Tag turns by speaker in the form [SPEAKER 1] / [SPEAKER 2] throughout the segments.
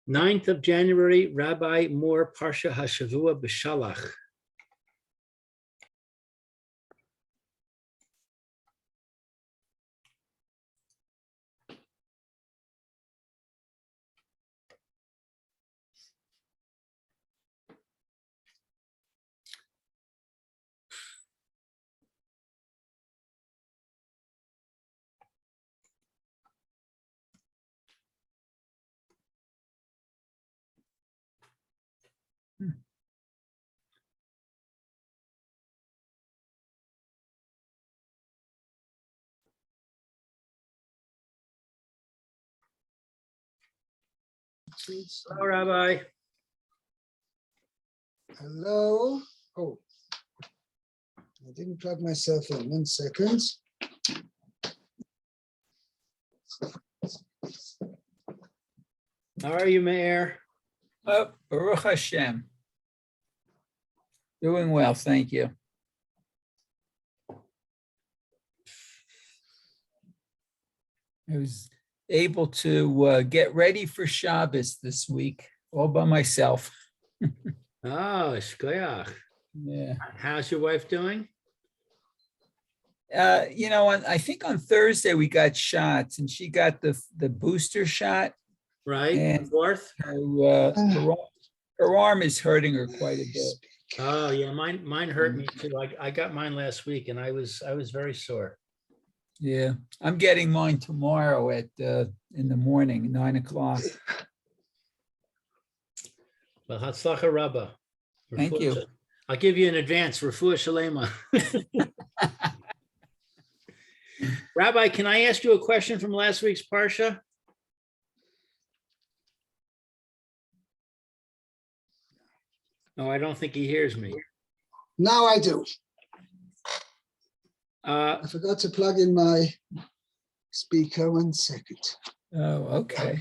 [SPEAKER 1] 9th of January, Rabbi Moore, Parsha Hashavua, Beshalach. Hello, Rabbi.
[SPEAKER 2] Hello. Oh, I didn't plug myself in. 1 second.
[SPEAKER 1] How are you, Mayor?
[SPEAKER 3] Oh, Baruch Hashem. Doing well, thank you. I was able to get ready for Shabbos this week, all by myself.
[SPEAKER 1] Oh, shkoyach.
[SPEAKER 3] Yeah.
[SPEAKER 1] How's your wife doing?
[SPEAKER 3] I think on Thursday we got shots, and she got the booster shot.
[SPEAKER 1] Right,
[SPEAKER 3] And
[SPEAKER 1] fourth.
[SPEAKER 3] Her arm is hurting her quite a bit.
[SPEAKER 1] Oh yeah, mine hurt me too. I got mine last week, and I was very sore.
[SPEAKER 3] Yeah, I'm getting mine tomorrow at in the morning, 9 o'clock.
[SPEAKER 1] Well, Hatzlacha Rabbah.
[SPEAKER 3] Thank you.
[SPEAKER 1] I'll give you in advance. Refuah Shalema. Rabbi, can I ask you a question from last week's Parsha? No, I don't think he hears me.
[SPEAKER 2] Now I do.
[SPEAKER 1] Uh,
[SPEAKER 2] I forgot to plug in my speaker. 1 second.
[SPEAKER 3] Oh, okay.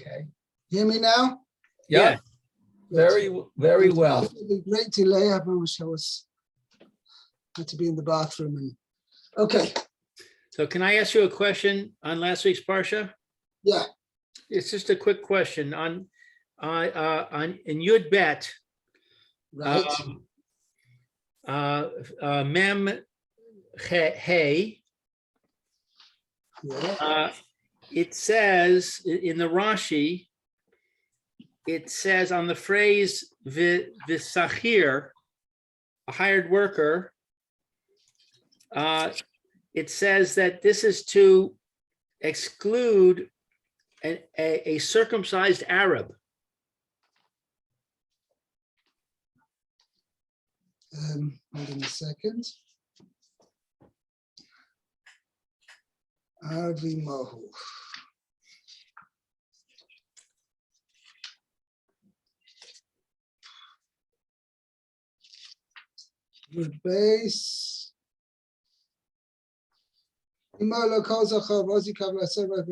[SPEAKER 2] Hear me now?
[SPEAKER 3] Yeah, very well.
[SPEAKER 2] It'll be great delay. I wish I had to be in the bathroom. And okay.
[SPEAKER 1] so can I ask you a question on last week's Parsha?
[SPEAKER 2] Yeah.
[SPEAKER 1] It's just a quick question on in Yud Bet.
[SPEAKER 2] Right.
[SPEAKER 1] Mem Hey.
[SPEAKER 2] Yeah.
[SPEAKER 1] It says in the Rashi, it says on the phrase Visachir, a hired worker, it says that this is to exclude a circumcised Arab.
[SPEAKER 2] Hold on a second. Arvi Mahu. Good base. Imalo Kazacha Vazi Kabla Seba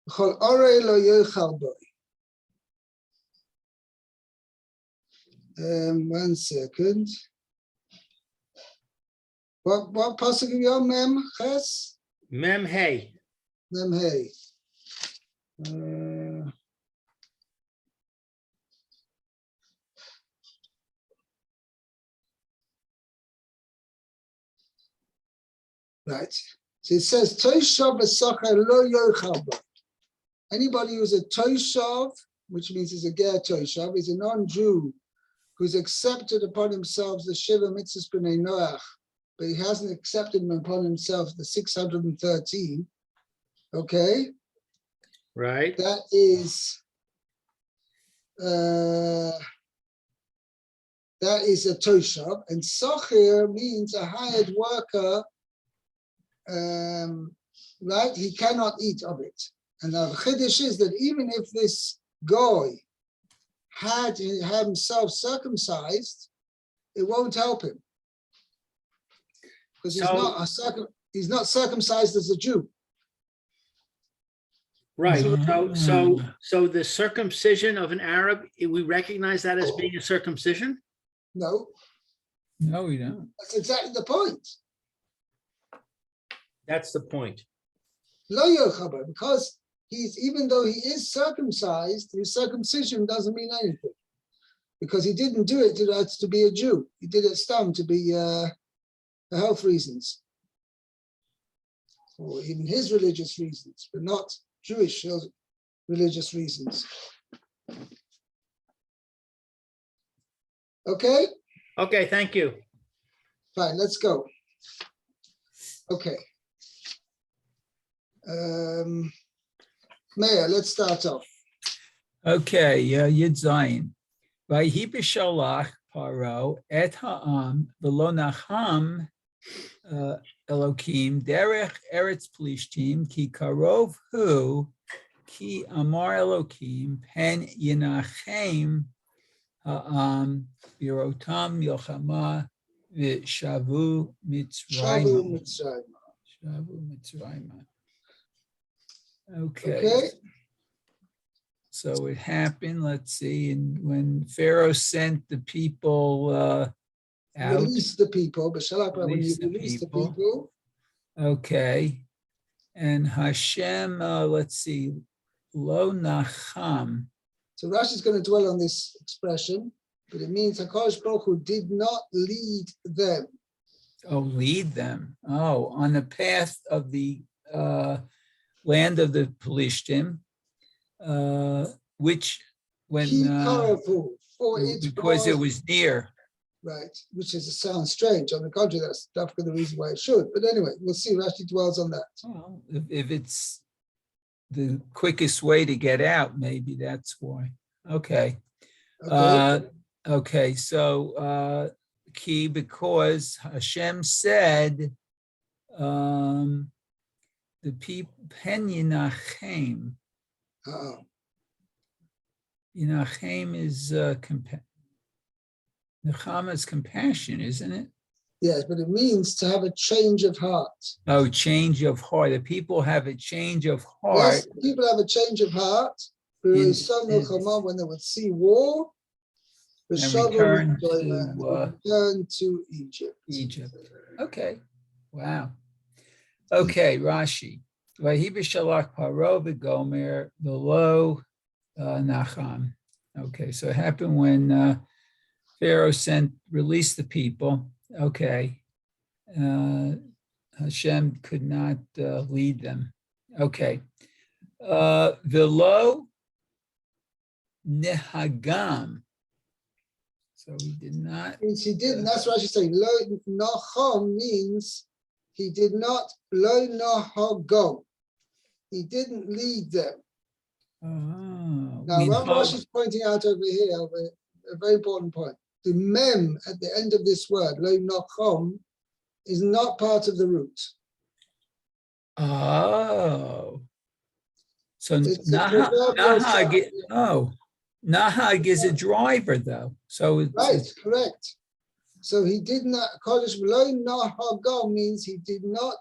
[SPEAKER 2] Chol Ore Lo Yochal Boy. 1 second. What pasuk are you on, Mem Ches?
[SPEAKER 1] Mem Hey.
[SPEAKER 2] Mem Hey. Right. So it says Toishav v'Sachar lo yochal bo. Anybody who's a Toishav, which means is a ger Toishav, is a non-Jew who's accepted upon himself the Shiva Mitzvahs B'nai Noach, but he hasn't accepted them upon himself the 613. Okay,
[SPEAKER 1] Right.
[SPEAKER 2] that is a Toshav, and Sochir means a hired worker. Right, he cannot eat of it. And the chiddush is that even if this guy had himself circumcised, it won't help him because he's not circumcised as a Jew.
[SPEAKER 1] Right. So the circumcision of an Arab, we recognize that as being a circumcision?
[SPEAKER 2] No,
[SPEAKER 3] No, we don't.
[SPEAKER 2] that's exactly the point.
[SPEAKER 1] That's the point.
[SPEAKER 2] Lo yochaber, because even though he is circumcised, his circumcision doesn't mean anything, because he didn't do it to be a Jew. He did it stam to be for health reasons, or even his religious reasons, but not Jewish religious reasons. Okay,
[SPEAKER 1] Okay, thank you.
[SPEAKER 2] fine, let's go. Okay. Mayor, let's start off.
[SPEAKER 3] Okay, Yud Zayin. Vayhi Beshalach Paro et ha'am v'lo nacham Elokim derech eretz plishtim ki karov hu ki amar Elokim pen yinachem ha'am birotam milchama v'shavu
[SPEAKER 2] Shavu
[SPEAKER 3] mitzrayim.
[SPEAKER 2] Mitzrayim.
[SPEAKER 3] Shavu mitzrayim. Okay.
[SPEAKER 2] Okay.
[SPEAKER 3] So it happened, let's see, and when Pharaoh sent the people out.
[SPEAKER 2] Release the people, Beshalach, when you release the people.
[SPEAKER 3] Okay. And Hashem, let's see, Lo Nacham.
[SPEAKER 2] So Rashi is going to dwell on this expression, but it means HaKadosh Baruch Hu did not lead them.
[SPEAKER 3] Oh, lead them. Oh, on the path of the land of the Pelishtim, which when because it was near.
[SPEAKER 2] Right, which sounds strange. On the contrary, that's definitely the reason why it should. But anyway, we'll see. Rashi dwells on that.
[SPEAKER 3] Well, if it's the quickest way to get out, maybe that's why. Okay. Okay. So key, because Hashem said the people pen Yinachem. Yinachem is Nechama is compassion, isn't it?
[SPEAKER 2] Yes, but it means to have a change of heart.
[SPEAKER 3] Oh, change of heart. The people have a change of heart.
[SPEAKER 2] Yes, people have a change of heart. When they would see war,
[SPEAKER 3] and return
[SPEAKER 2] to Egypt.
[SPEAKER 3] Egypt. Okay. Wow. Okay, Rashi. Vayhi Beshalach Paro v'gomer v'lo nacham. Okay, so it happened when Pharaoh released the people. Okay. Hashem could not lead them. Okay. V'lo nehagam. So he did not.
[SPEAKER 2] Means he didn't. That's what I should say. Lo nacham means he did not. Lo nahagam. He didn't lead them.
[SPEAKER 3] Oh,
[SPEAKER 2] now, what Rashi is pointing out over here, a very important point. The mem at the end of this word, lo nacham, is not part of the root.
[SPEAKER 3] Oh. So nahag, nahag is a driver, though. So
[SPEAKER 2] it's correct. So he did not. Kodesh lo nahagam means he did not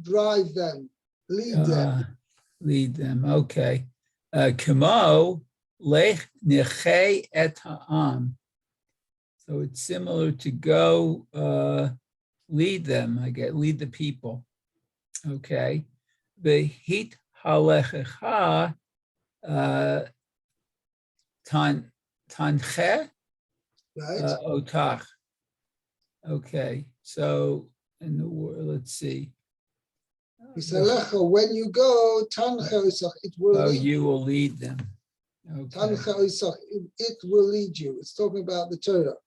[SPEAKER 2] drive them, lead them.
[SPEAKER 3] Lead them. Okay. Kamo lech nechei et ha'am. So it's similar to go lead them. I get lead the people. Okay. V'hit halechecha tanche otach. Okay. So in the word, let's see.
[SPEAKER 2] When you go, it will lead
[SPEAKER 3] you will lead them. Okay.
[SPEAKER 2] It will lead you. It's talking about the Torah.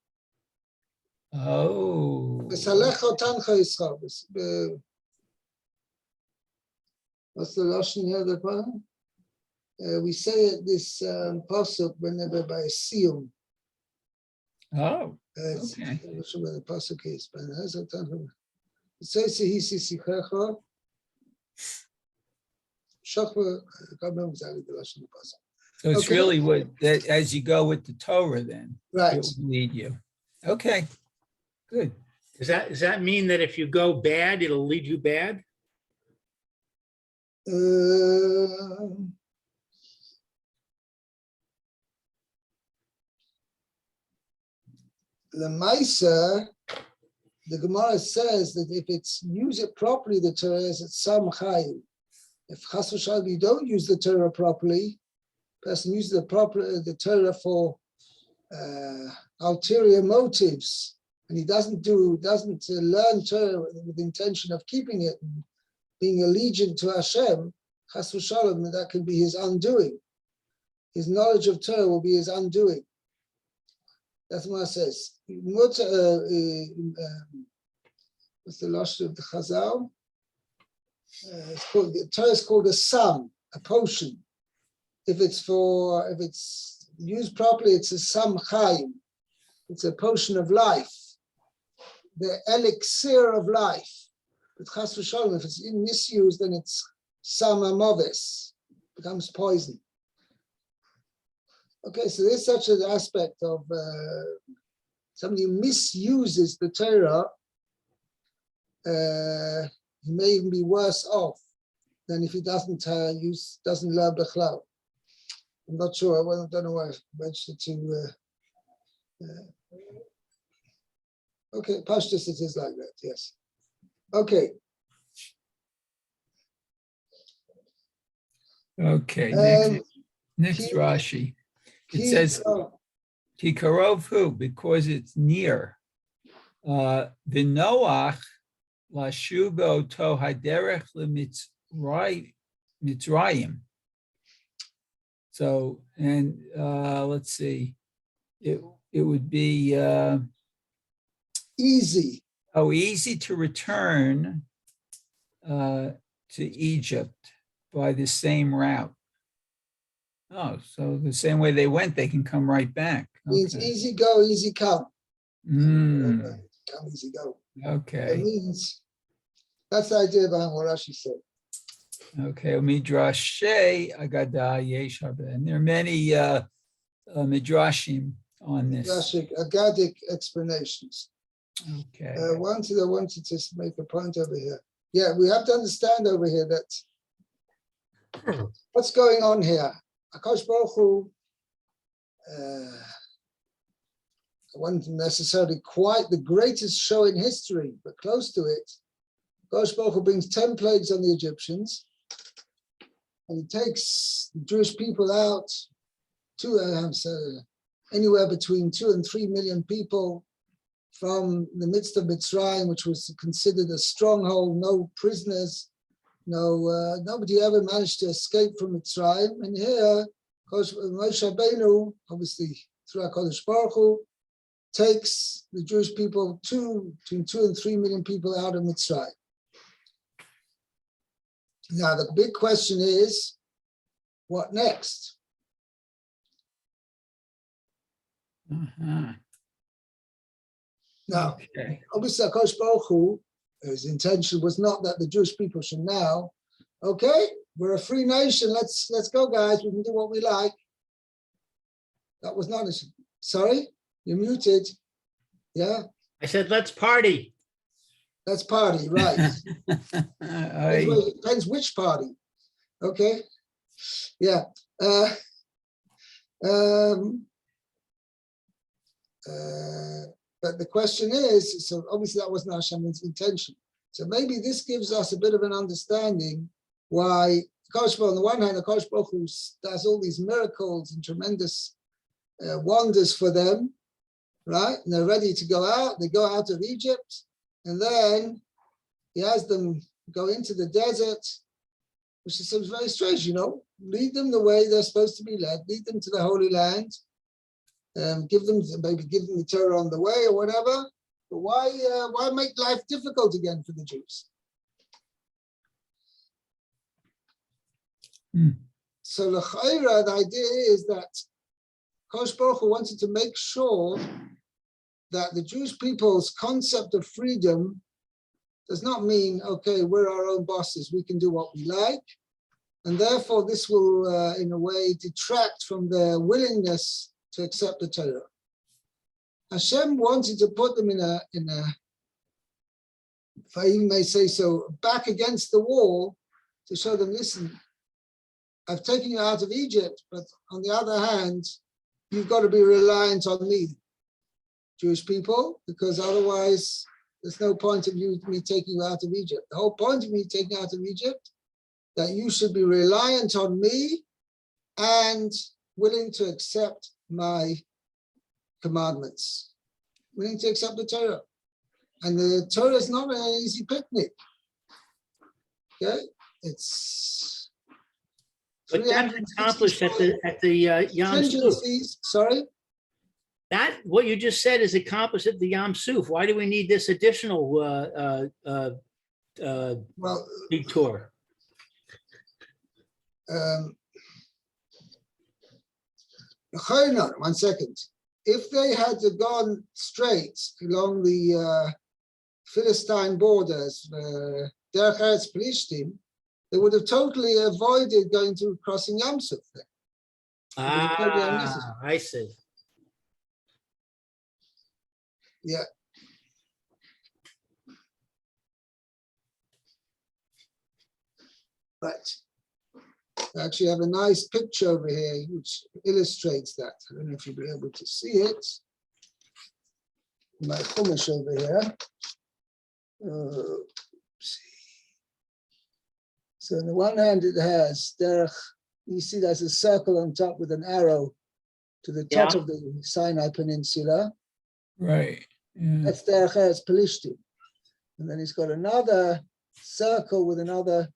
[SPEAKER 3] Oh.
[SPEAKER 2] What's the Lashon here? We say it this pasuk whenever by a siyum.
[SPEAKER 3] Oh. Okay.
[SPEAKER 2] I'm not sure where the pasuk is, but it says sichecha. Shachva, I can't remember exactly the Lashon of the pasuk.
[SPEAKER 3] So it's really what that as you go with the Torah, then
[SPEAKER 2] right,
[SPEAKER 3] it will lead you. Okay, good.
[SPEAKER 1] Does that mean that if you go bad, it'll lead you bad?
[SPEAKER 2] Lemaisa, the Gemara says that if it's use it properly, the Torah is at Sam Chayim. If chas v'shalom you don't use the Torah properly, person uses the Torah for ulterior motives, and he doesn't learn Torah with the intention of keeping it and being allegiant to Hashem, chas v'shalom, that can be his undoing. His knowledge of Torah will be his undoing. That's what it says. What's the lashon of the Chazal? Torah is called a sam, a potion. If it's used properly, it's a sam chaim. It's a potion of life, the elixir of life. But chas v'shalom, if it's misused, then it's sam amoves, becomes poison. Okay, so there's such an aspect of somebody who misuses the Torah. He may even be worse off than if he doesn't learn Bechlal. I'm not sure. I don't know why I mentioned to. Okay, Pashtus it is like that. Yes. Okay.
[SPEAKER 3] Okay. Next Rashi. It says Kikarov who, because it's near. V'noach lashubo to haderech lemitzrayim. So, and let's see, it would be
[SPEAKER 2] easy.
[SPEAKER 3] Easy to return to Egypt by the same route. Oh, so the same way they went, they can come right back. Okay.
[SPEAKER 2] Means easy go, easy come.
[SPEAKER 3] Come,
[SPEAKER 2] easy go.
[SPEAKER 3] Okay.
[SPEAKER 2] It means that's the idea behind what Rashi said.
[SPEAKER 3] Okay, Midrashe Agada Yesh Harbe. And there are many midrashim on this.
[SPEAKER 2] Midrashic, Agadic explanations.
[SPEAKER 3] Okay.
[SPEAKER 2] I wanted to just make a point over here. Yeah, we have to understand over here that what's going on here. Akash Baruch Hu, wasn't necessarily quite the greatest show in history, but close to it. Akash Baruch Hu brings 10 plagues on the Egyptians, and he takes the Jewish people out anywhere between 2 and 3 million people from the midst of Mitzrayim, which was considered a stronghold, no prisoners, nobody ever managed to escape from Mitzrayim. And here, Moshe Rabbeinu, obviously through HaKadosh Baruch Hu, takes the Jewish people between 2 and 3 million people out of Mitzrayim. Now, the big question is, what next?
[SPEAKER 3] Uh-huh.
[SPEAKER 2] Now,
[SPEAKER 3] okay.
[SPEAKER 2] Obviously, HaKadosh Baruch Hu, his intention was not that the Jewish people should now, okay, we're a free nation, let's go, guys, we can do what we like. That was not his. Sorry, you're muted. Yeah?
[SPEAKER 1] I said, let's party.
[SPEAKER 2] Let's party, right. Depends which party. Okay. Yeah. But the question is, so obviously that wasn't Hashem's intention. So maybe this gives us a bit of an understanding why, on the one hand, the Kodesh Baruch Hu does all these miracles and tremendous wonders for them, right? And they're ready to go out. They go out of Egypt, and then he has them go into the desert, which seems very strange, lead them the way they're supposed to be led, lead them to the Holy Land, give them the Torah on the way or whatever. But why make life difficult again for the Jews? So l'chaira, the idea is that Kodesh Baruch Hu wanted to make sure that the Jewish people's concept of freedom does not mean, okay, we're our own bosses, we can do what we like, and therefore this will, in a way, detract from their willingness to accept the Torah. Hashem wanted to put them in a, if I even may say so, back against the wall to show them, listen, I've taken you out of Egypt, but on the other hand, you've got to be reliant on me, Jewish people, because otherwise there's no point of me taking you out of Egypt. The whole point of me taking you out of Egypt that you should be reliant on me and willing to accept my commandments, willing to accept the Torah. And the Torah is not an easy picnic. Okay, it's.
[SPEAKER 1] But that's accomplished at the Yom Suf.
[SPEAKER 2] Contingencies, sorry?
[SPEAKER 1] That, what you just said is accomplished at the Yom Suf. Why do we need this additional
[SPEAKER 2] Well,
[SPEAKER 1] detour?
[SPEAKER 2] One second. If they had gone straight along the Philistine borders, Derech Eretz Plishtim, they would have totally avoided going through crossing Yam Suf.
[SPEAKER 1] I see.
[SPEAKER 2] Yeah. Right. I actually have a nice picture over here which illustrates that. I don't know if you'll be able to see it. My chumash over here. So on the one hand, it has derech. You see, there's a circle on top with an arrow to the top of the Sinai Peninsula.
[SPEAKER 3] Right. Yeah.
[SPEAKER 2] That's derech Eretz Plishtim. And then he's got another circle with another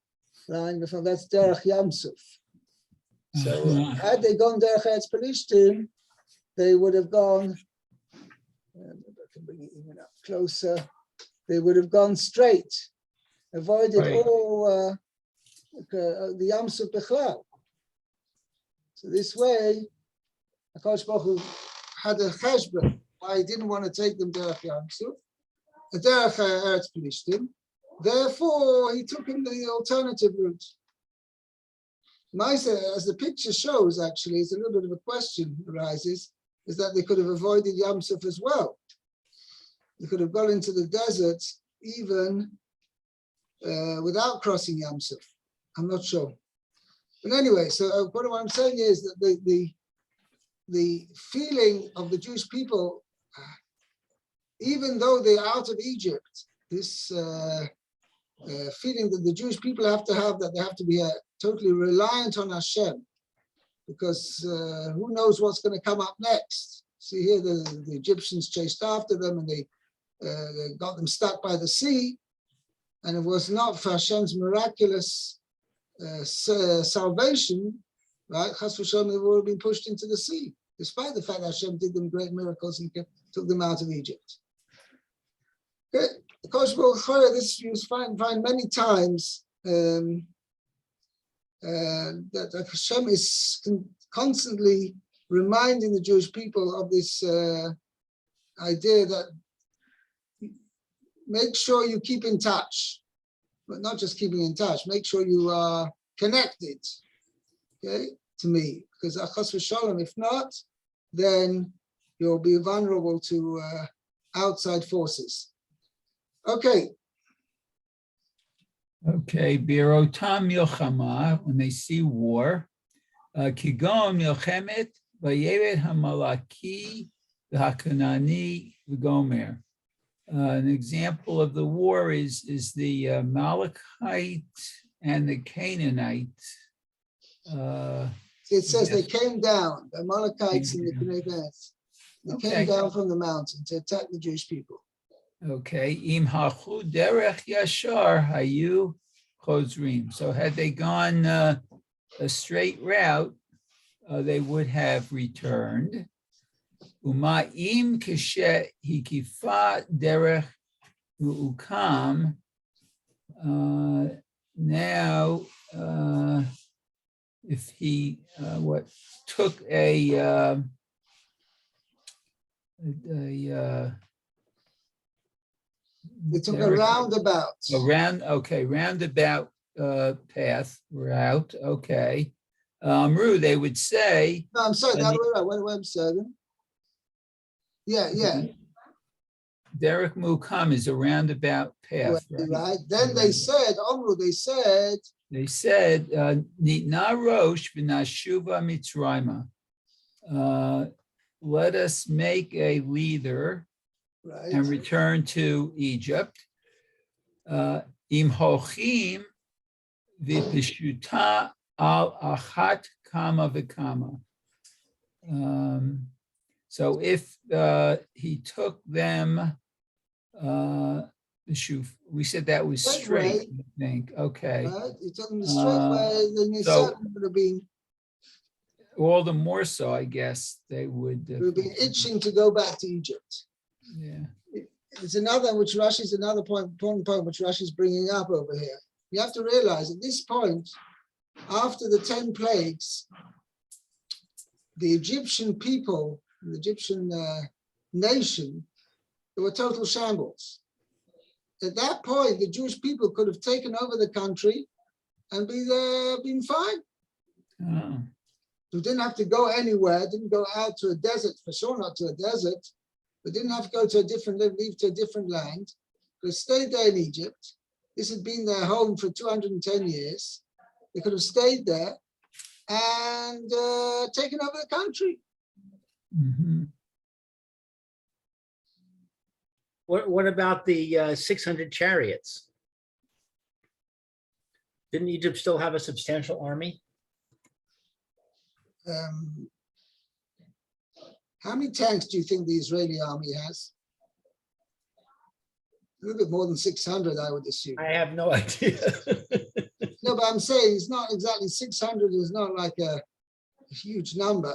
[SPEAKER 2] line before. That's derech Yam Suf. So had they gone derech Eretz Plishtim, they would have gone. I can bring it even up closer. They would have gone straight, avoided all the Yam Suf Bechlal. So this way, HaKadosh Baruch Hu had a cheshbon why he didn't want to take them derech Yam Suf, derech Eretz Plishtim. Therefore, he took him the alternative route. As the picture shows, actually, it's a little bit of a question arises, is that they could have avoided Yam Suf as well. They could have gone into the desert even without crossing Yam Suf. I'm not sure. But anyway, so what I'm saying is that the feeling of the Jewish people, even though they're out of Egypt, this feeling that the Jewish people have to have, that they have to be totally reliant on Hashem, because who knows what's going to come up next. See here, the Egyptians chased after them and they got them stuck by the sea, and it was not for Hashem's miraculous salvation, right? Chas v'shalom, they would have been pushed into the sea, despite the fact that Hashem did them great miracles and took them out of Egypt. Okay, this you find many times that Hashem is constantly reminding the Jewish people of this idea that make sure you keep in touch, but not just keeping in touch, make sure you are connected, okay, to me, because chas v'shalom, if not, then you'll be vulnerable to outside forces. Okay.
[SPEAKER 3] Okay, Birotam Milchama, when they see war, Kigon Milchemet, Vayevet Hamalaki, the Hakanani, the Gomer. An example of the war is the Amalekite and the Canaanite.
[SPEAKER 2] It says they came down, the Amalekites and the Canaanites. They came down from the mountain to attack the Jewish people.
[SPEAKER 3] Okay, Im Hachu Derech Yashar Hayu Chozrim. So had they gone a straight route, they would have returned. Uma'im Keshe Hikifa Derech U'ukam. Now, if he took a
[SPEAKER 2] They took a roundabout.
[SPEAKER 3] Roundabout path route. Okay. Amru, they would say.
[SPEAKER 2] No, I'm sorry. That way around. Wait, I'm sorry. Yeah.
[SPEAKER 3] Derek Mukam is a roundabout path.
[SPEAKER 2] Right. Then they said, Amru, they said,
[SPEAKER 3] Nitna Rosh v'nashuva Mitzrayma. Let us make a leader, right, and return to Egypt. Im hochim V'pishuta al achat kama v'kama. So if he took them, we said that was
[SPEAKER 2] Straight
[SPEAKER 3] straight,
[SPEAKER 2] way.
[SPEAKER 3] I think. Okay.
[SPEAKER 2] Right? You took them the straight way, then you
[SPEAKER 3] so-
[SPEAKER 2] certainly would have been
[SPEAKER 3] All the more so, I guess, they would.
[SPEAKER 2] itching to go back to Egypt.
[SPEAKER 3] Yeah.
[SPEAKER 2] It's another, which Rashi's another important point, which Rashi's bringing up over here. You have to realize at this point, after the 10 plagues, the Egyptian people, the Egyptian nation, there were total shambles. At that point, the Jewish people could have taken over the country and been fine.
[SPEAKER 3] Oh.
[SPEAKER 2] We didn't have to go anywhere, didn't go out to a desert, for sure not to a desert, but didn't have to go to leave to a different land. They stayed there in Egypt. This had been their home for 210 years. They could have stayed there and taken over the country.
[SPEAKER 3] Mhm.
[SPEAKER 1] What about the 600 chariots? Didn't Egypt still have a substantial army?
[SPEAKER 2] How many tanks do you think the Israeli army has? A little bit more than 600, I would assume.
[SPEAKER 1] I have no idea.
[SPEAKER 2] No, but I'm saying it's not exactly 600. Is not like a huge number.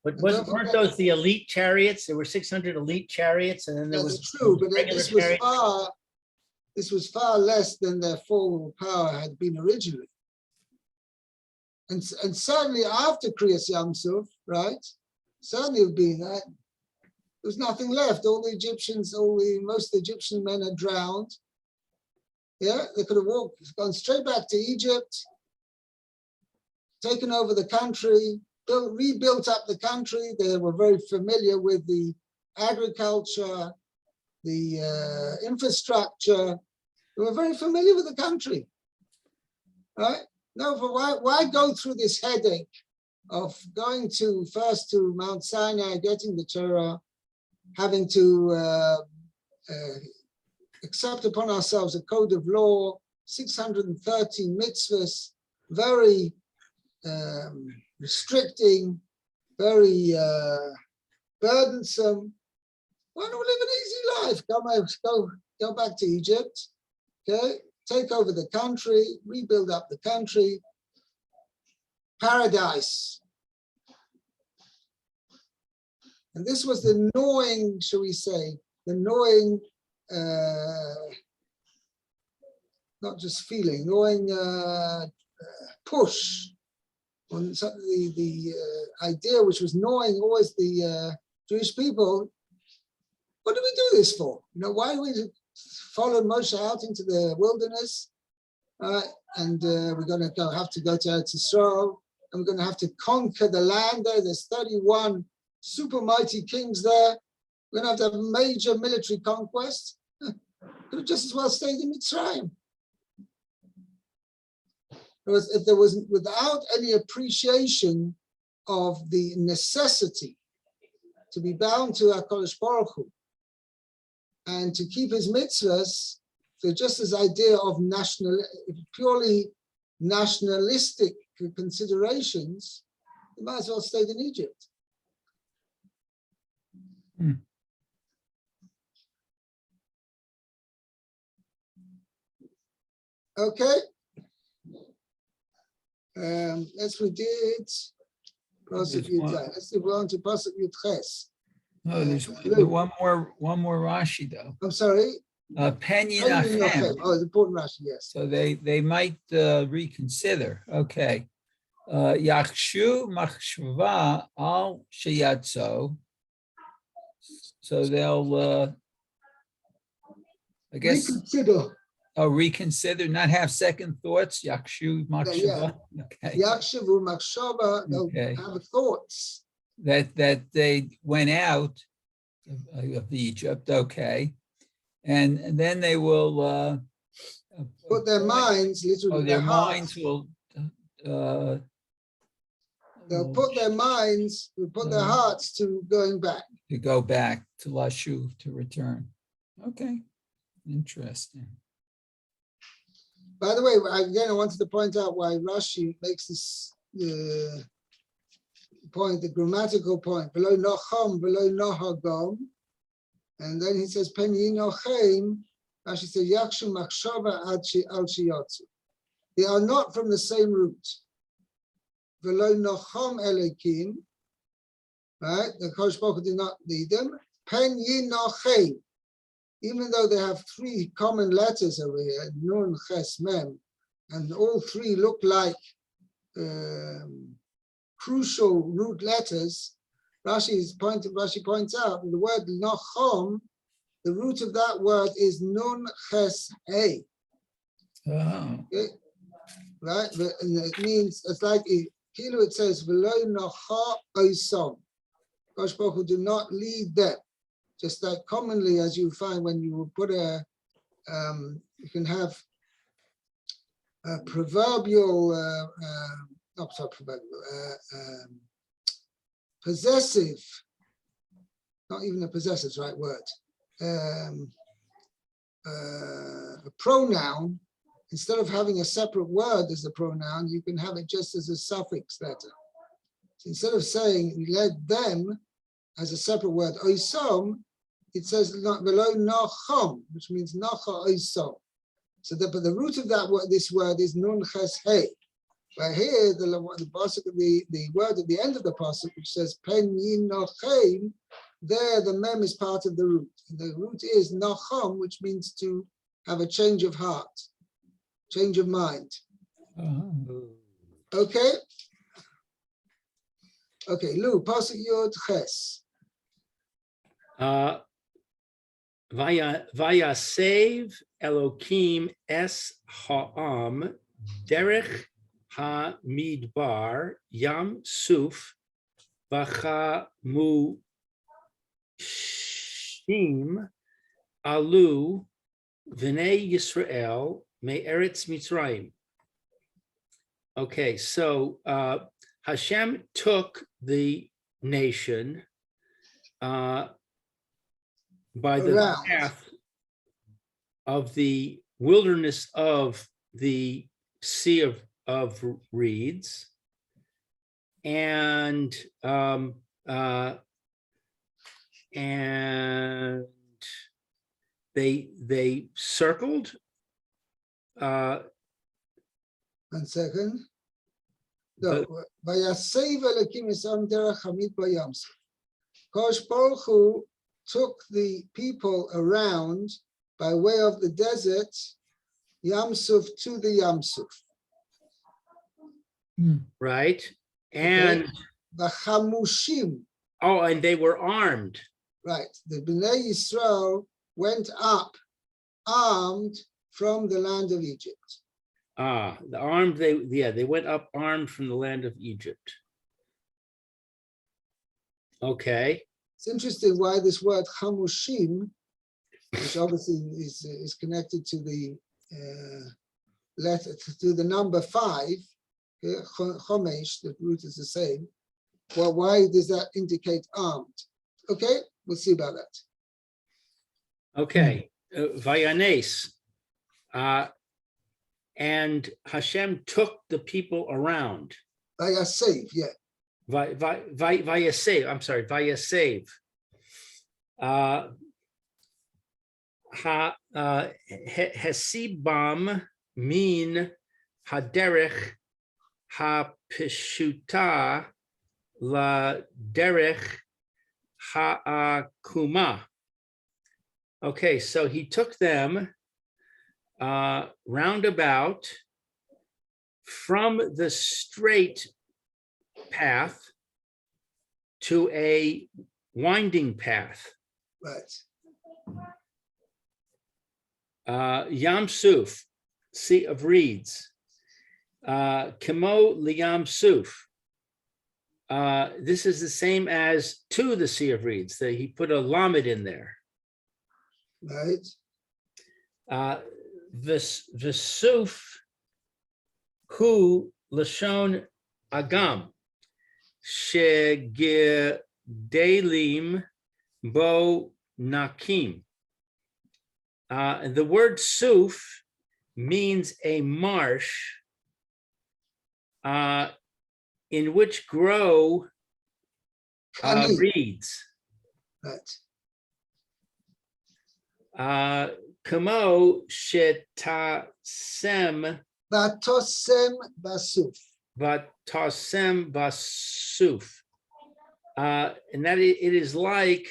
[SPEAKER 1] But weren't those the elite chariots? There were 600 elite chariots, and then there was
[SPEAKER 2] That's true, but
[SPEAKER 1] regular
[SPEAKER 2] this was
[SPEAKER 1] chariots.
[SPEAKER 2] this was far less than their full power had been originally. And certainly after Kriyas Yamsuf, right? Certainly it would be that there was nothing left. All the Egyptians, most of the Egyptian men had drowned. Yeah, they could have gone straight back to Egypt, taken over the country, rebuilt up the country. They were very familiar with the agriculture, the infrastructure. They were very familiar with the country, right? No, but why go through this headache of going first to Mount Sinai, getting the Torah, having to accept upon ourselves a code of law, 613 mitzvahs, very restricting, very burdensome. Why don't we live an easy life? Go back to Egypt, okay? Take over the country, rebuild up the country. Paradise. And this was the gnawing, shall we say, the gnawing, not just feeling, gnawing push on the idea which was gnawing always the Jewish people. What do we do this for? Why do we follow Moshe out into the wilderness? And we're going to have to go to Eretz Yisrael, and we're going to have to conquer the land there. There's 31 super mighty kings there. We're going to have a major military conquest. Could have just as well stayed in Mitzrayim. If there was, without any appreciation of the necessity to be bound to HaKadosh Baruch Hu and to keep his mitzvahs, so just this idea of purely nationalistic considerations, you might as well stay in Egypt. Okay. As we did, let's move on to Pasuk Yud Ches.
[SPEAKER 3] No, there's one more Rashi though.
[SPEAKER 2] I'm sorry.
[SPEAKER 3] Penyin
[SPEAKER 2] Penyin
[SPEAKER 3] Achem.
[SPEAKER 2] Yochem. Oh, it's important Rashi, yes.
[SPEAKER 3] So they might reconsider. Okay. Yakshu machshava al sheyatzo. So they'll, I guess, reconsider, not have second thoughts. Yakshu machshava. Okay.
[SPEAKER 2] Yakshavu machshava. They'll have thoughts
[SPEAKER 3] that they went out of Egypt. Okay. And then they will
[SPEAKER 2] put their minds, literally
[SPEAKER 3] their
[SPEAKER 2] minds
[SPEAKER 3] will
[SPEAKER 2] they'll put their minds, put their hearts to going back.
[SPEAKER 3] To go back to Lashu, to return. Okay. Interesting.
[SPEAKER 2] By the way, again, I wanted to point out why Rashi makes this point, the grammatical point, below nocham, below nohagam, and then he says pen yinochem. Rashi says yakshu machshava al shiyotzu. They are not from the same root. Below nocham elekim, right? The Kodesh Baruch Hu did not lead them. Pen yinochem. Even though they have three common letters over here, Nun, Ches, Mem, and all three look like crucial root letters, Rashi points out that the word Nachom, the root of that word is Nun, Ches, He.
[SPEAKER 3] Oh.
[SPEAKER 2] Okay? Right? And it means, it's like, it says, V'lo Nacha Oisom. Kodesh Baruch Hu do not lead them. Just like commonly, as you find when you put you can have a proverbial, possessive, not even a possessive is the right word, a pronoun, instead of having a separate word as a pronoun, you can have it just as a suffix letter. So instead of saying led them, as a separate word, oisom, it says below nachom, which means nacha oisom. So but the root of that word, this word is nun ches he. But here, the word at the end of the pasuk, which says pen yin nochem, there the mem is part of the root. And the root is nachom, which means to have a change of heart, change of mind. Okay. Okay, Lou, pasuk yod ches.
[SPEAKER 1] Vayasev Elokim es ha'am derech ha-midbar yam suf v'chamushim alu v'nei Yisrael me'eretz Mitzrayim. Okay, so Hashem took the nation by the path of the wilderness of the Sea of Reeds, and they circled.
[SPEAKER 2] 1 second. No, Vayasev Elokim Yisrael derech hamidbar yam suf. Kodesh Baruch Hu took the people around by way of the desert, Yam Suf, to the Yam Suf.
[SPEAKER 1] Right. And
[SPEAKER 2] Vachamushim.
[SPEAKER 1] Oh, and they were armed.
[SPEAKER 2] Right. The Bnei Yisrael went up armed from the land of Egypt.
[SPEAKER 1] The armed, they went up armed from the land of Egypt. Okay.
[SPEAKER 2] It's interesting why this word chamushim, which obviously is connected to the letter, to the number 5, chomesh, the root is the same. Well, why does that indicate armed? Okay, we'll see about that.
[SPEAKER 1] Okay, Vayanes, and Hashem took the people around.
[SPEAKER 2] Vayasev, yeah.
[SPEAKER 1] Vayasev, I'm sorry, Vayasev. Hesibam min haderech ha-pishuta la derech ha-akuma. Okay, so he took them roundabout from the straight path to a winding path.
[SPEAKER 2] Right.
[SPEAKER 1] Yam Suf, Sea of Reeds. Kimo liyam Suf. This is the same as to the Sea of Reeds. He put a lamed in there.
[SPEAKER 2] Right.
[SPEAKER 1] V'suf hu lashon agam shegedelim bo nakim. The word suf means a marsh in which grow
[SPEAKER 2] Chani,
[SPEAKER 1] reeds.
[SPEAKER 2] right?
[SPEAKER 1] Kamo shetasem
[SPEAKER 2] Batosem basuf.
[SPEAKER 1] vatasem basuf. And that it is like,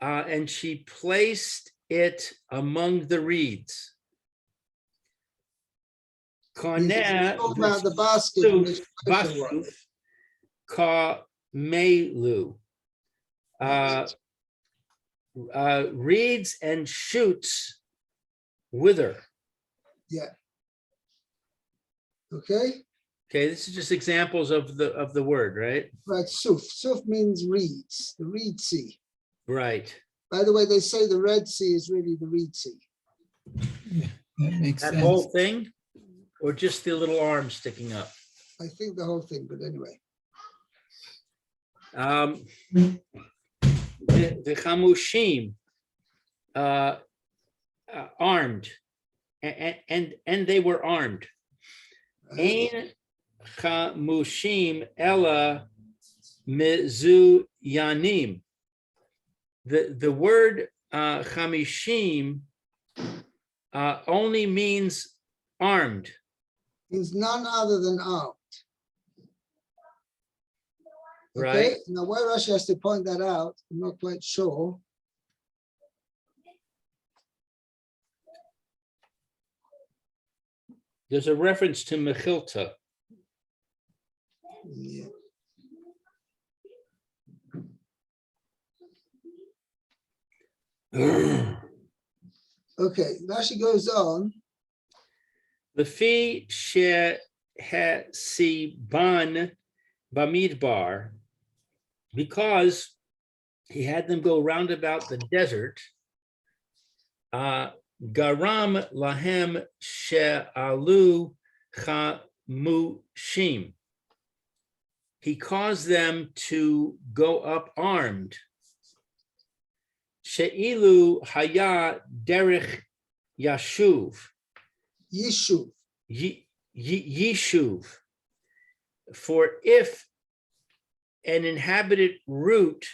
[SPEAKER 1] and she placed it among the reeds. Koneh
[SPEAKER 2] Talking about the basket in which Parsha was.
[SPEAKER 1] basuf ka melu. Reeds and shoots wither.
[SPEAKER 2] Yeah. Okay.
[SPEAKER 1] Okay, this is just examples of the word, right?
[SPEAKER 2] Right. Suf. Suf means reeds. The Reed Sea.
[SPEAKER 1] Right.
[SPEAKER 2] By the way, they say the Red Sea is really the Reed Sea.
[SPEAKER 3] Yeah, that makes
[SPEAKER 1] That
[SPEAKER 3] sense.
[SPEAKER 1] whole thing, or just the little arm sticking up?
[SPEAKER 2] I think the whole thing, but anyway.
[SPEAKER 1] The chamushim, armed, and they were armed.
[SPEAKER 2] Right?
[SPEAKER 1] Ein chamushim ella mizu yanim. The word chamishim only means armed.
[SPEAKER 2] Means none other than armed.
[SPEAKER 1] Right.
[SPEAKER 2] Okay. Now, why Rashi has to point that out, I'm not quite sure.
[SPEAKER 1] There's a reference to Mechilta.
[SPEAKER 2] Yeah. Okay. Rashi goes on.
[SPEAKER 1] Lefi shehesiban bamidbar, because he had them go round about the desert. Garam lahem she'alu chamushim. He caused them to go up armed. She'ilu haya derech yashuv.
[SPEAKER 2] Yishuv.
[SPEAKER 1] Yishuv. For if an inhabited route,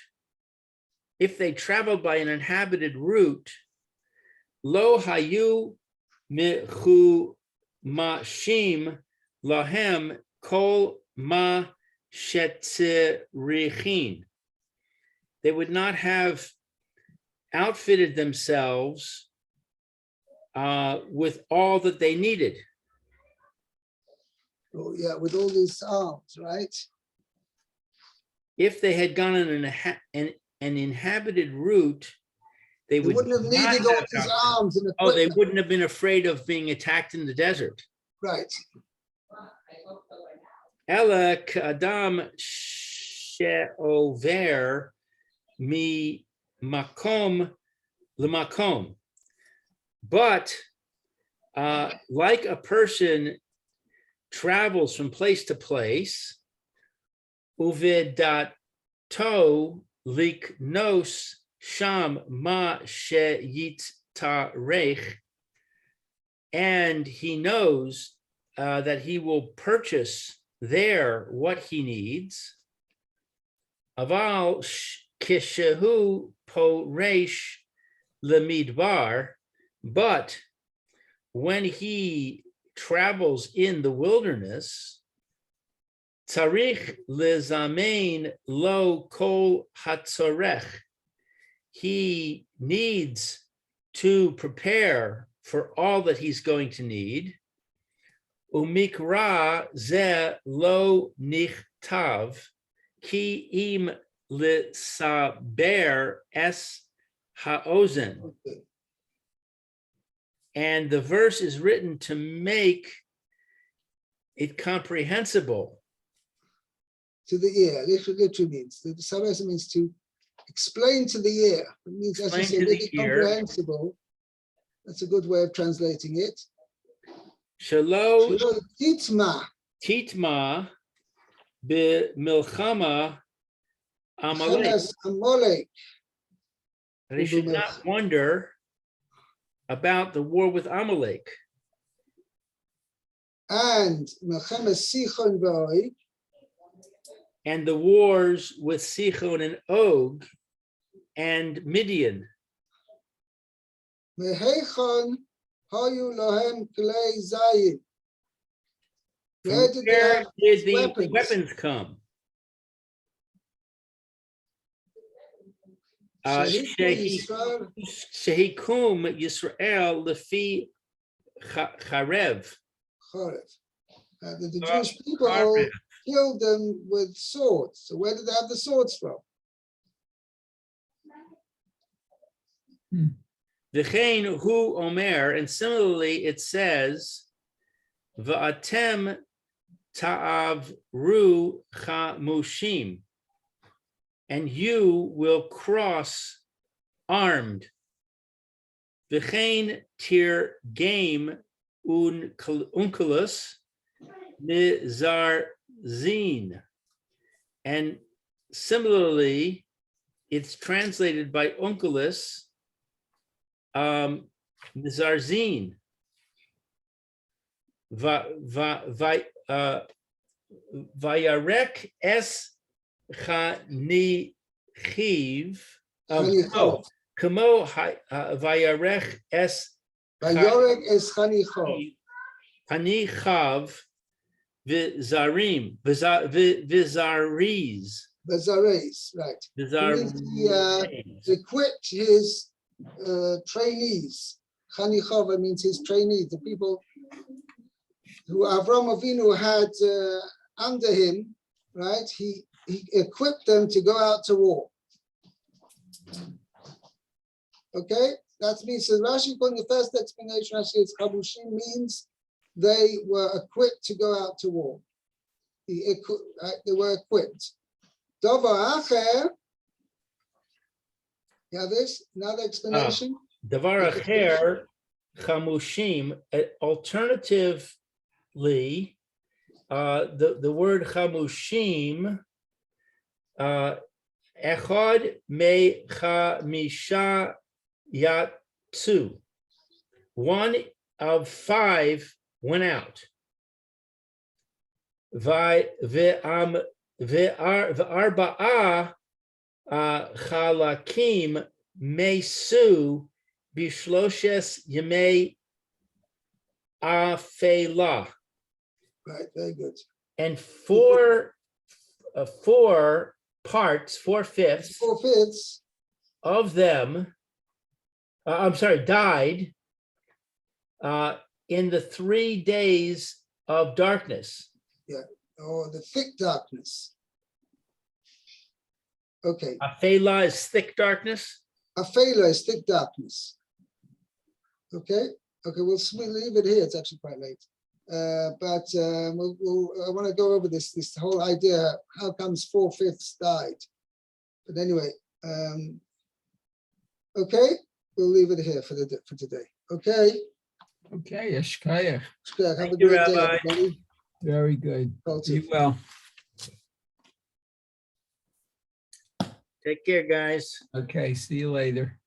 [SPEAKER 1] if they traveled by an inhabited route, lo hayu michu mashim lahem kol ma shetzirichin. They would not have outfitted themselves with all that they needed.
[SPEAKER 2] Oh, yeah, with all these arms, right?
[SPEAKER 1] If they had gone on an inhabited route, they
[SPEAKER 2] They wouldn't have
[SPEAKER 1] not
[SPEAKER 2] needed all
[SPEAKER 1] have
[SPEAKER 2] these
[SPEAKER 1] outfitted.
[SPEAKER 2] arms and
[SPEAKER 1] Oh, they
[SPEAKER 2] equipment.
[SPEAKER 1] wouldn't have been afraid of being attacked in the desert.
[SPEAKER 2] Right.
[SPEAKER 1] Ela kadam she'over mi makom lemakom. But like a person travels from place to place, uvedato liknos sham ma sheyitarech, and he knows that he will purchase there what he needs. Aval kishehu poresh lemidbar, but when he travels in the wilderness, tzarich lezamein lo kol hatzorech, he needs to prepare for all that he's going to need. Umikra ze lo nichtav ki im lisaber es haozen.
[SPEAKER 2] Okay.
[SPEAKER 1] And the verse is written to make it comprehensible.
[SPEAKER 2] To the ear, literally means. The Sarasa means to explain to the ear. It means, as you
[SPEAKER 1] Explain
[SPEAKER 2] say,
[SPEAKER 1] to
[SPEAKER 2] make
[SPEAKER 1] the
[SPEAKER 2] it
[SPEAKER 1] ear.
[SPEAKER 2] comprehensible. That's a good way of translating it.
[SPEAKER 1] Shelo
[SPEAKER 2] Titma.
[SPEAKER 1] titma b'milchama Amalek.
[SPEAKER 2] Amalek.
[SPEAKER 1] They should not wonder about the war with Amalek.
[SPEAKER 2] and Mechemes Sichon v'Og,
[SPEAKER 1] and the wars with Sichon and Og and Midian.
[SPEAKER 2] Mehechon hayu lohem klei zayid.
[SPEAKER 1] From
[SPEAKER 2] Where did they
[SPEAKER 1] where
[SPEAKER 2] have
[SPEAKER 1] did the
[SPEAKER 2] weapons?
[SPEAKER 1] weapons come?
[SPEAKER 2] Yisrael,
[SPEAKER 1] Shehikum Yisrael lefi charev.
[SPEAKER 2] Chorev. The Jewish people
[SPEAKER 1] Charev.
[SPEAKER 2] killed them with swords. So where did they have the swords from?
[SPEAKER 1] V'chein hu omer, and similarly it says, v'atem ta'avru chamushim, and you will cross armed. V'chein tir game unculus nizar zin, and similarly it's translated by unculus. Zarzin, vayarek es chanichiv, kamo vayarek es
[SPEAKER 2] Vayorek es chanichov.
[SPEAKER 1] chanichav v'zarim v'zariz
[SPEAKER 2] Bezares, right. He equipped his trainees. Chanichova means his trainees, the people who Avram Avinu had under him, right? He equipped them to go out to war. Okay, that means, so Rashi put in the first explanation, Rashi says Chamushim means they were equipped to go out to war. They were equipped. Davar Acher, you have this, another explanation?
[SPEAKER 1] Davar acher chamushim, alternatively, the word chamushim, echad me chamisha yatsu, one of 5 went out. Ve'arba'a chalakim mesu bishloshes yemei afela.
[SPEAKER 2] Right, very good.
[SPEAKER 1] And 4 parts, 4/5
[SPEAKER 2] 4/5
[SPEAKER 1] of them, died in the 3 days of darkness.
[SPEAKER 2] Or the thick darkness. Okay.
[SPEAKER 1] Afela is thick darkness.
[SPEAKER 2] Afela is thick darkness. Okay. Okay, we'll leave it here. It's actually quite late. But I want to go over this whole idea. How comes 4/5 died? But anyway, okay, we'll leave it here for today. Okay.
[SPEAKER 3] Okay, Yeshkaya.
[SPEAKER 2] Have a
[SPEAKER 1] Thank you,
[SPEAKER 2] great day,
[SPEAKER 1] Rabbi.
[SPEAKER 2] everybody.
[SPEAKER 3] Very good.
[SPEAKER 2] Culture.
[SPEAKER 3] Be well.
[SPEAKER 1] Take care, guys.
[SPEAKER 3] Okay, see you later.